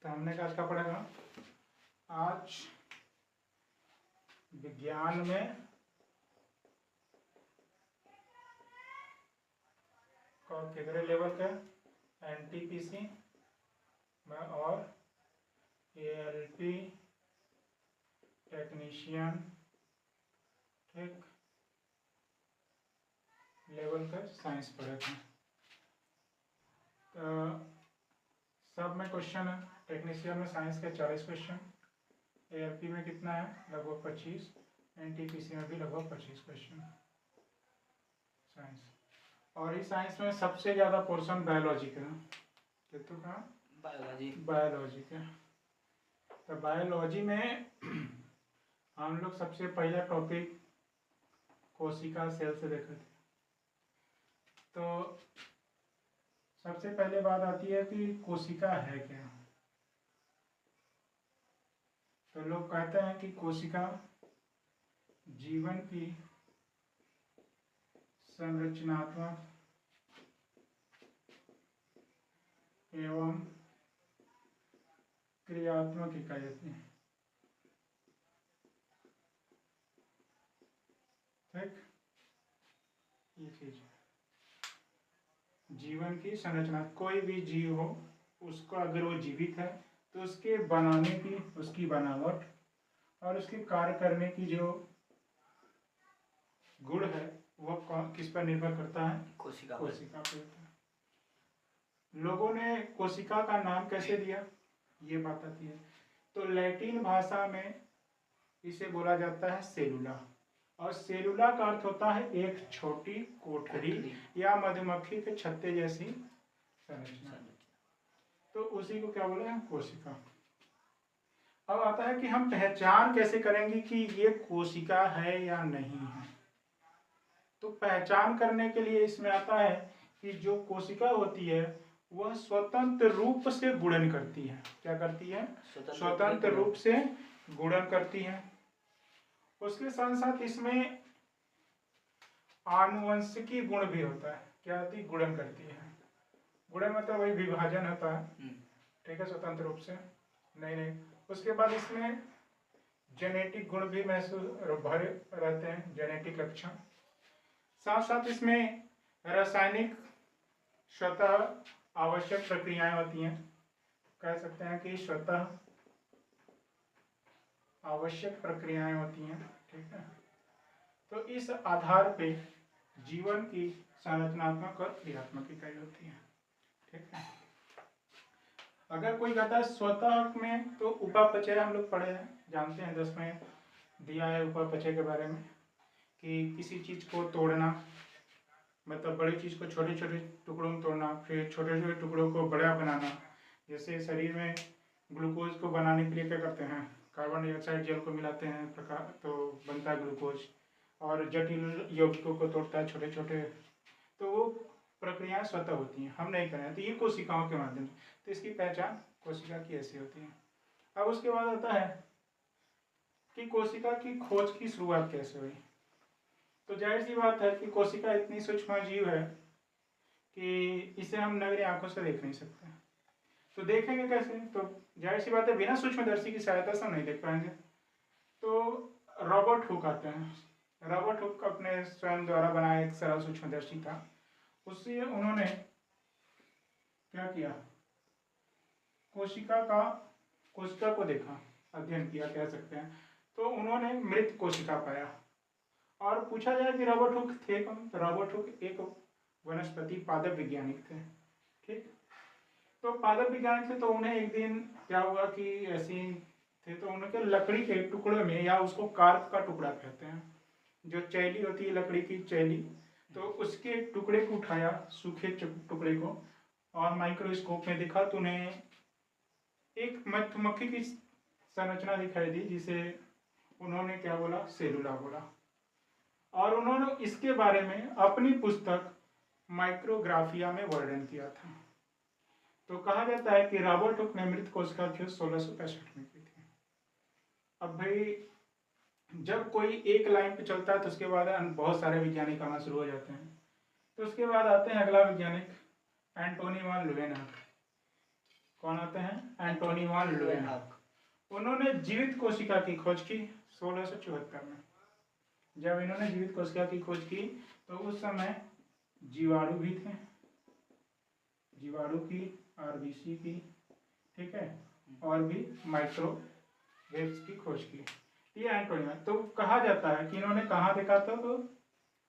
तो हमने आज का पढ़ेगा, आज विज्ञान में कितने लेवल का एनटीपीसी में और एएलपी टेक्नीशियन ठीक लेवल का साइंस पढ़े थे। तो सब में क्वेश्चन है। टेक्नीशियन में साइंस के 40 क्वेश्चन, एएलपी में कितना है लगभग 25, एनटीपीसी में भी लगभग 25 क्वेश्चन साइंस। और इस साइंस में सबसे ज़्यादा पोर्शन बायोलॉजी का है। तो कहाँ बायोलॉजी का। तो बायोलॉजी में हम लोग सबसे पहला टॉपिक कोशिका सेल से देखे थे। तो सबसे पहले बात आती है कि कोशिका है क्या। तो लोग कहते हैं कि कोशिका जीवन की संरचनात्मक एवं क्रियात्मक इकाई होती है। ठीक, ये चीज जीवन की संरचना, कोई भी जीव हो उसको अगर वो जीवित है तो उसके बनाने की, उसकी बनावट और उसके कार्य करने की जो गुण है वह किस पर निर्भर करता है, कोशिका पे होता है। लोगों ने कोशिका का नाम कैसे दिया ये बात आती है। तो लैटिन भाषा में इसे बोला जाता है सेलुला, और सेलुला का अर्थ होता है एक छोटी कोठरी या मधुमक्खी के छत्ते जैसी संरचना। तो उसी को क्या बोले हैं, कोशिका। अब आता है कि हम पहचान कैसे करेंगे कि ये कोशिका है या नहीं है। तो पहचान करने के लिए इसमें आता है कि जो कोशिका होती है वह स्वतंत्र रूप से गुणन करती है। क्या करती है, स्वतंत्र रूप से गुणन करती है। उसके साथ साथ इसमें आनुवंशिकी गुण भी होता है। क्या होती है, गुणन करती है। गुणन मतलब वही विभाजन होता है, ठीक है, स्वतंत्र रूप से। नहीं, उसके बाद इसमें जेनेटिक गुण भी महसूस भरे रहते हैं, जेनेटिक लक्षण। साथ साथ इसमें रासायनिक स्वतः आवश्यक प्रक्रियाएं होती हैं। कह सकते हैं कि स्वतः आवश्यक प्रक्रियाएं होती हैं, ठीक है। तो इस आधार पे जीवन की संरचनात्मक और क्रियात्मक इकाई होती है, ठीक है। अगर कोई कहता है स्वतः में, तो उपापचय हम लोग पढ़े हैं, जानते हैं, 10 में दिया है उपापचय के बारे में कि किसी चीज को तोड़ना, मतलब बड़ी चीज को छोटे छोटे टुकड़ों में तोड़ना, फिर छोटे छोटे टुकड़ों को बड़ा बनाना। जैसे शरीर में ग्लूकोज को बनाने के लिए क्या करते हैं, कार्बन डाइऑक्साइड जल को मिलाते हैं, प्रकार तो बनता है ग्लूकोज। और जटिल यौगिकों को तोड़ता है छोटे छोटे। तो वो प्रक्रियाएं स्वतः होती हैं, हम नहीं करें। तो ये कोशिकाओं के माध्यम से, तो इसकी पहचान कोशिका की ऐसी होती है। अब उसके बाद आता है कि कोशिका की खोज की शुरुआत कैसे हुई। तो जाहिर सी बात है कि कोशिका इतनी सूक्ष्म जीव है कि इसे हम नग्न आंखों से देख नहीं सकते। तो देखेंगे कैसे, तो जाहिर सी बात है बिना सूक्ष्मदर्शी की सहायता से हम नहीं देख पाएंगे। तो रॉबर्ट हुक आते हैं। रॉबर्ट हुक अपने स्वयं द्वारा बनाया एक सरल सूक्ष्मदर्शी था। उससे उन्होंने क्या किया, कोशिका को देखा, अध्ययन किया कह सकते हैं। तो उन्होंने मृत कोशिका पाया। और पूछा जाए कि रॉबर्ट हुक थे कौन, तो रॉबर्ट हुक एक वनस्पति पादप वैज्ञानिक थे, ठीक। तो पादप वैज्ञानिक थे, तो उन्हें एक दिन क्या हुआ कि ऐसे थे, तो उनके लकड़ी के टुकड़े में, या उसको कार्प का टुकड़ा कहते हैं, जो चैली होती है लकड़ी की चैली, तो उसके टुकड़े को उठाया, सूखे टुकड़े को, और माइक्रोस्कोप में देखा तो उन्हें एक मधुमक्खी की संरचना दिखाई दी, जिसे उन्होंने क्या बोला, सेलुला बोला। और उन्होंने इसके बारे में अपनी पुस्तक माइक्रोग्राफिया में वर्णन किया था। तो कहा जाता है कि रॉबर्ट हुक ने मृत कोशिका खोज 1665 में की थी। अब भाई जब कोई एक लाइन पे चलता है तो उसके बाद बहुत सारे वैज्ञानिक आना शुरू हो जाते हैं। तो उसके बाद आते हैं अगला वैज्ञानिक एंटोनी वान लुवेनहॉक। कौन आते हैं? Antony von Leeuwenhoek. उन्होंने जीवित कोशिका की खोज की 1674 में। जब इन्होंने जीवित कोशिका की खोज की तो उस समय जीवाणु भी थे, जीवाणु की, आरबीसी की, ठीक है, और भी माइक्रोवेव्स की खोज की। ये एंटोनी, तो कहा जाता है कि इन्होंने कहाँ देखा था? तो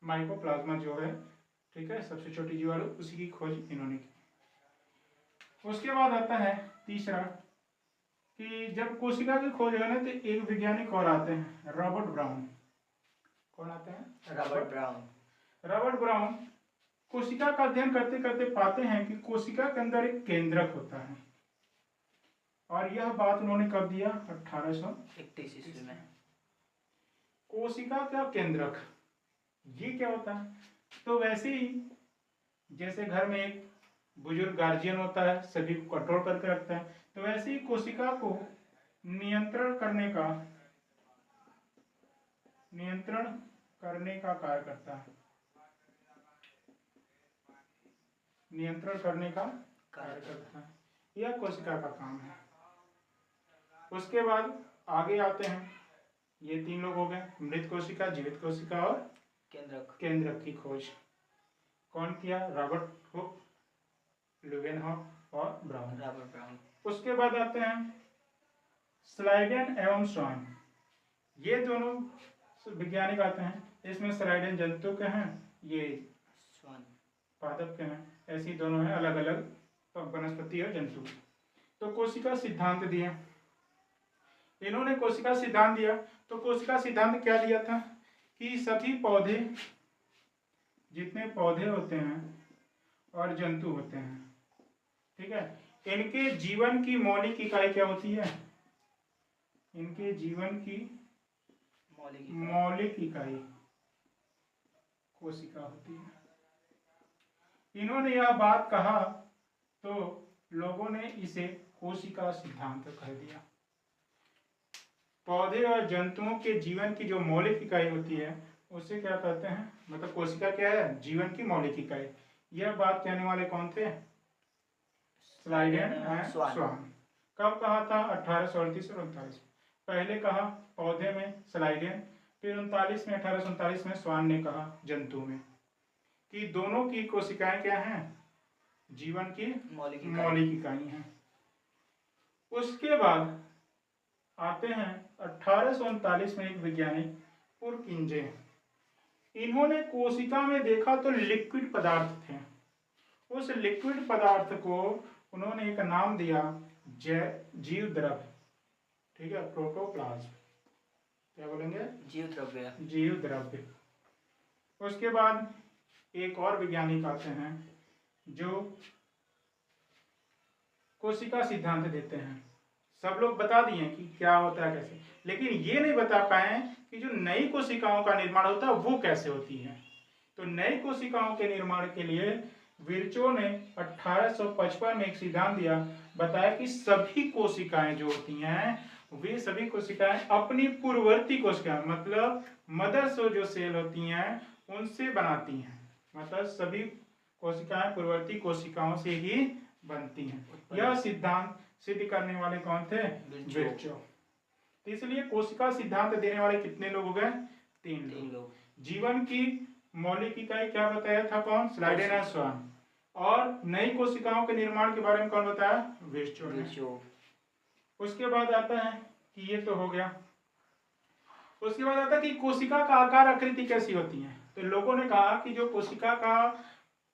माइकोप्लाज्मा जो है, ठीक है, सबसे छोटी जीवाणु, उसी की खोज इन्होंने की। उसके बाद आता है तीसरा कि जब कोशिका की खोज है ना तो एक वैज्ञानिक और आते हैं, रॉबर्ट ब्राउन। कौन आते हैं? Robert brown. रॉबर्ट ब्राउन कोशिका का अध्ययन करते करते पाते हैं कि कोशिका के अंदर एक केंद्रक होता है, और यह बात उन्होंने कब दिया? 1831 ईस्वी में। कोशिका का केंद्रक ये क्या होता है? तो वैसे ही जैसे घर में एक बुजुर्ग गार्जियन होता है, सभी को कंट्रोल करके रखता है, तो वैसे ही कोशिका को नियंत्रण करने का कार्य करता है, नियंत्रण करने का कार्य करता है। यह कोशिका का काम है। उसके बाद आगे आते हैं, ये तीन लोग हो गए, मृत कोशिका, जीवित कोशिका और केंद्रक की खोज कौन किया? रॉबर्ट हुक, ल्यूवेनहॉक और ब्राउन। उसके बाद आते हैं स्लाइडेन एवं स्वान। ये दोनों वैज्ञानिक आते हैं। इसमें स्लाइडेन जंतु के हैं, ये स्वान पादप के हैं। ऐसी दोनों हैं, अलग अलग वनस्पति और जंतु। तो कोशिका सिद्धांत दिया इन्होंने, कोशिका सिद्धांत दिया। तो कोशिका सिद्धांत क्या दिया था कि सभी पौधे, जितने पौधे होते हैं और जंतु होते हैं, ठीक है, इनके जीवन की मौलिक इकाई क्या होती है? इनके जीवन की मौलिक इकाई कोशिका होती है। इन्होंने यह बात कहा तो लोगों ने इसे कोशिका सिद्धांत कह दिया। पौधे और जंतुओं के जीवन की जो मौलिक इकाई होती है उसे क्या कहते हैं? मतलब कोशिका क्या है? जीवन की मौलिक इकाई। यह बात कहने वाले कौन थे? स्लाइडेन एंड स्वान। कब कहा था? 1838 और 39। पहले कहा पौधे में स्लाइडेन, फिर 1839 में स्वान ने कहा जंतु में, कि दोनों की कोशिकाएं क्या हैं? जीवन की मौलिक इकाई हैं। उसके बाद आते हैं 1839 में एक वैज्ञानिक पुरकिंजे। इन्होंने कोशिका में देखा तो लिक्विड पदार्थ थे। उस लिक्विड पदार्थ को उन्होंने एक नाम दिया जीव द्रव्य, ठीक है, प्रोटोप्लाज्म। क्या बोलेंगे? जीव द्रव्य। उसके बाद एक और वैज्ञानिक आते हैं जो कोशिका सिद्धांत देते हैं। सब लोग बता दिए कि क्या होता है कैसे, लेकिन ये नहीं बता पाए कि जो नई कोशिकाओं का निर्माण होता है वो कैसे होती है। तो नई कोशिकाओं के निर्माण के लिए विर्चो ने 1855 में एक सिद्धांत दिया, बताया कि सभी कोशिकाएं जो होती हैं वे सभी कोशिकाएं अपनी पूर्ववर्ती कोशिकाएं, मतलब मदर जो सेल होती हैं उनसे बनाती हैं। मतलब सभी कोशिकाएं पूर्ववर्ती कोशिकाओं से ही बनती हैं। यह सिद्धांत सिद्ध करने वाले कौन थे? विर्चो। तो इसलिए कोशिका सिद्धांत देने वाले कितने लोग हो गए? तीन लोग। जीवन की मौलिक इकाई क्या बताया था? कौन? स्लाइडेन एंड स्वान। और नई कोशिकाओं के निर्माण के बारे में कौन बताया? विर्चो ने। उसके बाद आता है कि ये तो हो गया। उसके बाद आता है कि कोशिका का आकार आकृति कैसी होती है। तो लोगों ने कहा कि जो कोशिका का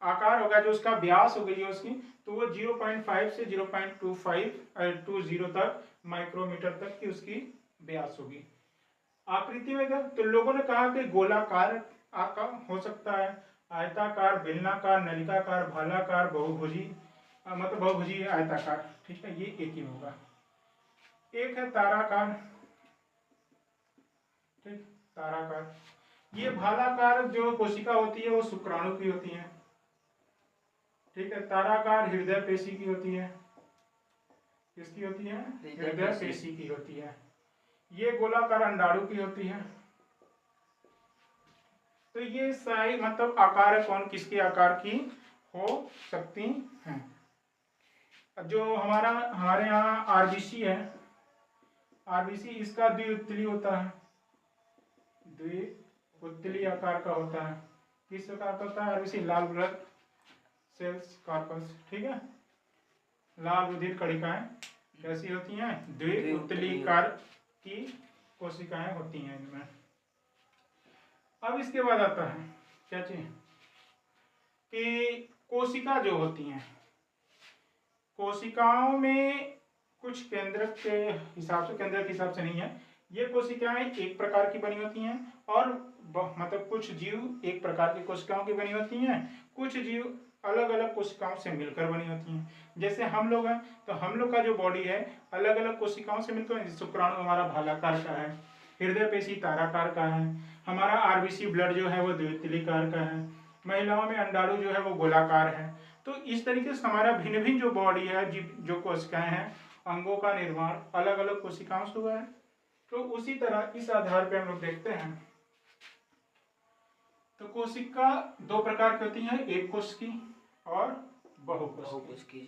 आकार होगा, जो उसका व्यास हो गई है उसकी, तो वो 0.5 से 0.20 तक माइक्रोमीटर तक की उसकी व्यास होगी। आकृति में तो लोगों ने कहा कि गोलाकार आकार हो सकता है, आयताकार, बेलनाकार, नलिकाकार, भालाकार, बहुभुजी, मतलब बहुभुजी आयताकार, ठीक है, ये एक ही होगा। एक है ताराकार, ठीक, ताराकार। ये भालाकार जो कोशिका होती है वो शुक्राणु की होती है, ठीक है। ताराकार हृदय पेशी की होती है। किसकी होती है? हृदय पेशी की होती है। ये गोलाकार अंडाणु की होती है। तो ये सारी मतलब आकार कौन किसके आकार की हो सकती हैं। जो हमारे यहाँ आरबीसी है, आरबीसी इसका द्विउतली होता है, द्विउतली आकार का होता है। किस प्रकार का होता है आरबीसी? लाल ब्लड सेल्स कार्पस, ठीक है। लाल रुधिर कणिकाएं कैसी होती हैं? द्विउतलीकार की कोशिकाएं होती हैं इनमें। अब इसके बाद आता है क्या चीज कि कोशिका जो होती हैं, कोशिकाओं में कुछ केंद्रक के हिसाब से नहीं है, ये कोशिकाएं एक प्रकार की बनी होती हैं और मतलब कुछ जीव एक प्रकार की कोशिकाओं की बनी होती हैं, कुछ जीव अलग अलग कोशिकाओं से मिलकर बनी होती हैं। जैसे हम लोग हैं तो हम लोग का जो बॉडी है अलग अलग कोशिकाओं से मिलकर, शुक्राणु हमारा भालाकार का है, हृदय पेशी ताराकार का है, हमारा आरबीसी ब्लड जो है वो द्वितलीकार का है, महिलाओं में अंडाणु जो है वो गोलाकार है। तो इस तरीके से हमारा भिन्न भिन्न जो बॉडी है, जो कोशिकाएं हैं, अंगों का निर्माण अलग अलग कोशिकाओं से हुआ है। तो उसी तरह इस आधार पे हम लोग देखते हैं तो कोशिका दो प्रकार की होती है, एक कोशिकी और बहुकोशिकी।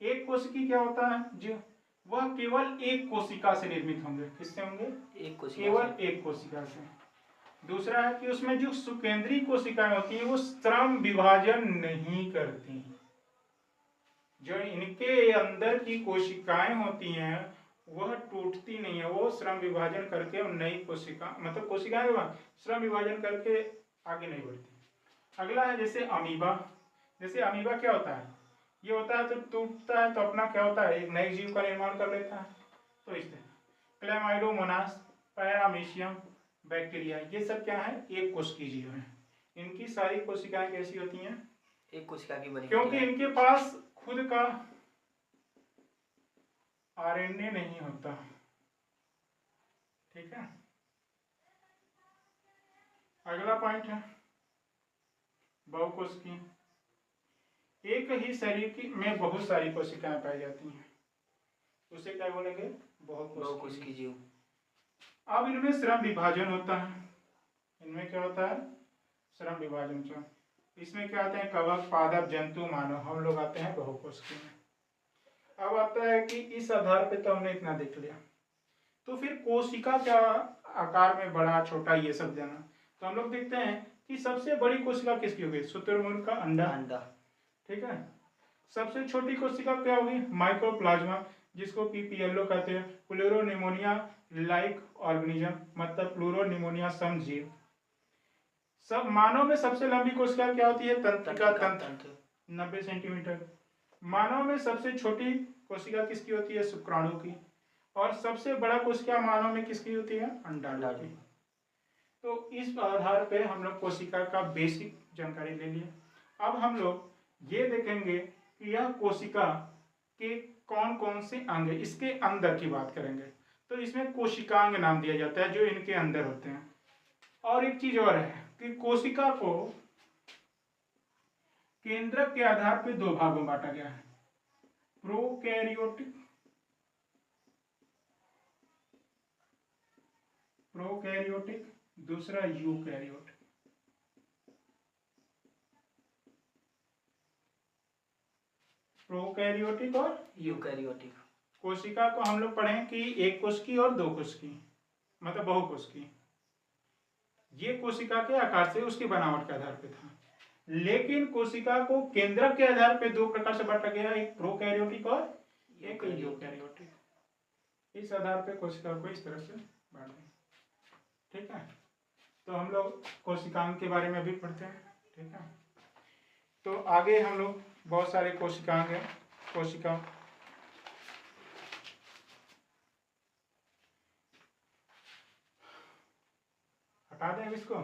एक कोशिकी क्या होता है? जो वह केवल एक कोशिका से निर्मित होंगे। किससे होंगे? एक कोशिका, केवल एक कोशिका से। दूसरा है कि उसमें जो सुकेंद्रीय कोशिकाएं होती हैं वो श्रम विभाजन नहीं करती। जो इनके अंदर की कोशिकाएं होती हैं वह टूटती नहीं है, वो श्रम विभाजन करके नई कोशिका मतलब कोशिकाएं श्रम विभाजन करके आगे नहीं बढ़ती। अगला है जैसे अमीबा। जैसे अमीबा क्या होता है? ये होता है तो टूटता है तो अपना क्या होता है? एक नए जीव का निर्माण कर लेता है। तो इस तरह क्लैमाइडोमोनास, पैरामीशियम, बैक्टीरिया, ये सब क्या है? एक कोशिकीय जीव है। इनकी सारी कोशिकाएं कैसी होती हैं? एक कोशिका की बनी, क्योंकि इनके पास खुद का आरएनए नहीं होता। ठीक है। अगला पॉइंट है बहुकोशिकीय। एक ही शरीर की में बहुत सारी कोशिकाएं पाई जाती हैं, उसे क्या बोलेंगे? बहुकोशिकीय जीव। अब इनमें श्रम विभाजन होता है। इनमें क्या होता है? श्रम विभाजन। इसमें क्या आते हैं? कवक, पादप, जंतु, मानव, हम लोग आते हैं बहुकोशिकीय में। अब आता है कि इस आधार पे तो हमने इतना देख लिया, तो फिर कोशिका क्या आकार में बड़ा छोटा ये सब जाना, तो हम लोग देखते हैं कि सबसे बड़ी कोशिका किसकी होगी? शुतुरमुर्ग का अंडा। ठीक है। सबसे छोटी कोशिका क्या होगी? माइक्रोप्लाज्मा, जिसको कि पीएलओ कहते हैं, प्लूरोनिमोनिया लाइक ऑर्गेनिज्म, मतलब प्लूरोनिमोनिया सम जीव। सब मानव में सबसे लंबी कोशिका क्या होती है? तंत्रिका तंत्र, 90 सेंटीमीटर। मानव में सबसे छोटी कोशिका किसकी होती है? शुक्राणु की। और सबसे बड़ा कोशिका मानव में किसकी होती है? अंडाणु की। तो इस आधार पे हम लोग कोशिका का बेसिक जानकारी ले लिए। अब हम लोग ये देखेंगे कि यह कोशिका के कौन कौन से अंग है, इसके अंदर की बात करेंगे। तो इसमें कोशिकांग नाम दिया जाता है जो इनके अंदर होते हैं। और एक चीज और है कि कोशिका को केंद्रक के आधार पर दो भागों में बांटा गया है, प्रोकैरियोटिक, दूसरा यूकैरियोटिक। प्रोकैरियोटिक और यूकैरियोटिक। कोशिका को हम लोग पढ़े कि एक कोशिकी और दो कोशिकी, मतलब बहुकोशिकी। ये कोशिका के आकार से उसकी बनावट के आधार पे था, लेकिन कोशिका को केंद्रक के आधार पे दो प्रकार से बांटा गया, एक प्रोकैरियोटिक और एक यूकैरियोटिक। इस आधार पे कोशिका को इस तरह से बांट दें। ठीक है। तो हम लोग कोशिकांग के बारे में भी पढ़ते हैं। ठीक है। तो आगे हम लोग बहुत सारे कोशिकांग हैं। कोशिका हटा दें इसको।